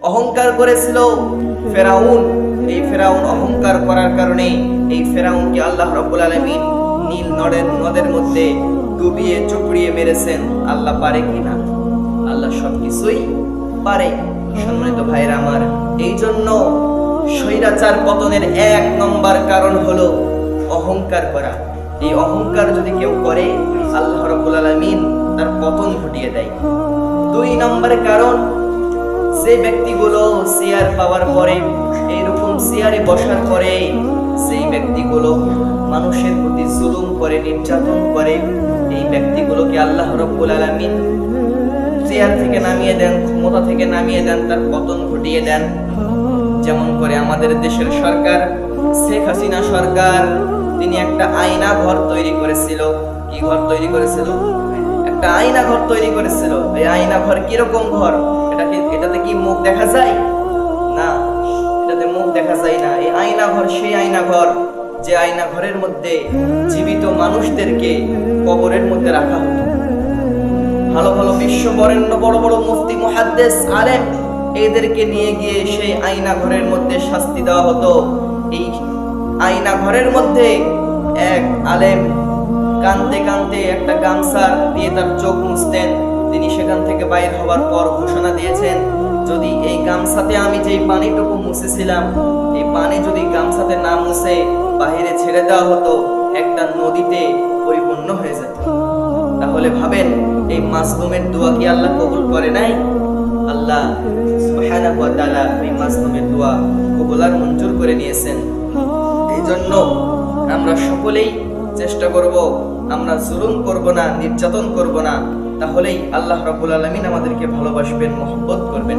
অহংকার করেছিল ফেরাউন। এই ফেরাউন অহংকার করার কারণে এই ফেরাউনকে আল্লাহ রাব্বুল আলামিন নীল নদের মধ্যে ডুবিয়ে চুপড়িয়ে মেরেছেন। আল্লাহ পারে কিনা? আল্লাহ সবকিছুই পারে। সম্মানিত ভাইরা আমার, এই জন্য স্বৈরাচার পতনের 1 নম্বর কারণ হলো অহংকার করা। এই অহংকার যদি কেউ করে, আল্লাহ রাব্বুল আলামিন তার পতন ঘটিয়ে দেয়। 2 নম্বর কারণ, যে ব্যক্তিগুলো চেয়ার পাওয়ার পরে, এইরকম চেয়ারে বসার পরে সেই ব্যক্তিগুলো মানুষের প্রতি জুলুম করে, নির্যাতন করে, এই ব্যক্তিগুলোকে আল্লাহ রাব্বুল আলামিন চেয়ার থেকে নামিয়ে দেন, ক্ষমতা থেকে নামিয়ে দেন, তার পতন ঘটিয়ে দেন। যেমন করে আমাদের দেশের সরকার, শেখ হাসিনা সরকার, তিনি একটা আয়না ঘর তৈরি করেছিল। কি ঘর তৈরি করেছিল? একটা আয়না ঘর তৈরি করেছিল। এই আয়না ঘর কিরকম ঘর? এটাতে কি মুখ দেখা যায়? না, এটাতে মুখ দেখা যায় না। এই আয়না ঘর সেই আয়না ঘর যে আয়না ঘরের মধ্যে জীবিত মানুষদেরকে কবরের মধ্যে রাখা হতো। ভালো ভালো বিশ্ব বরেণ্য বড় বড় মুফতি, মুহাদ্দিস, আলেম, এদেরকে নিয়ে গিয়ে সেই আয়না ঘরের মধ্যে শাস্তি দেওয়া হতো। এই আয়না ঘরের মধ্যে এক আলেম কাঁদতে কাঁদতে একটা গামছা দিয়ে তার চোখ মুছতেন। তিনি সেখান থেকে বাইর হওয়ার পর ঘোষণা দিয়েছেন, যদি এই গামছাতে আমি যেই পানিটুকু মুছেছিলাম, এই পানি যদি গামছাতে না মুছে বাহিরে ছেড়ে দেওয়া হতো, একটা নদীতে পরিপূর্ণ হয়ে যেত। তাহলে ভাবেন, এই মাসলুমের দোয়া কি আল্লাহ কবুল করে নাই? আল্লাহ সুবহানাহু ওয়া তাআলা এই মাসলুমের দোয়া কবুল আর মঞ্জুর করে নিয়েছেন। এই জন্য আমরা সকলেই চেষ্টা করব, আমরা জুলুম করব না, নির্যাতন করব না। তাহলেই আল্লাহ রাব্বুল আলামিন আমাদেরকে ভালোবাসবেন, মহব্বত করবেন।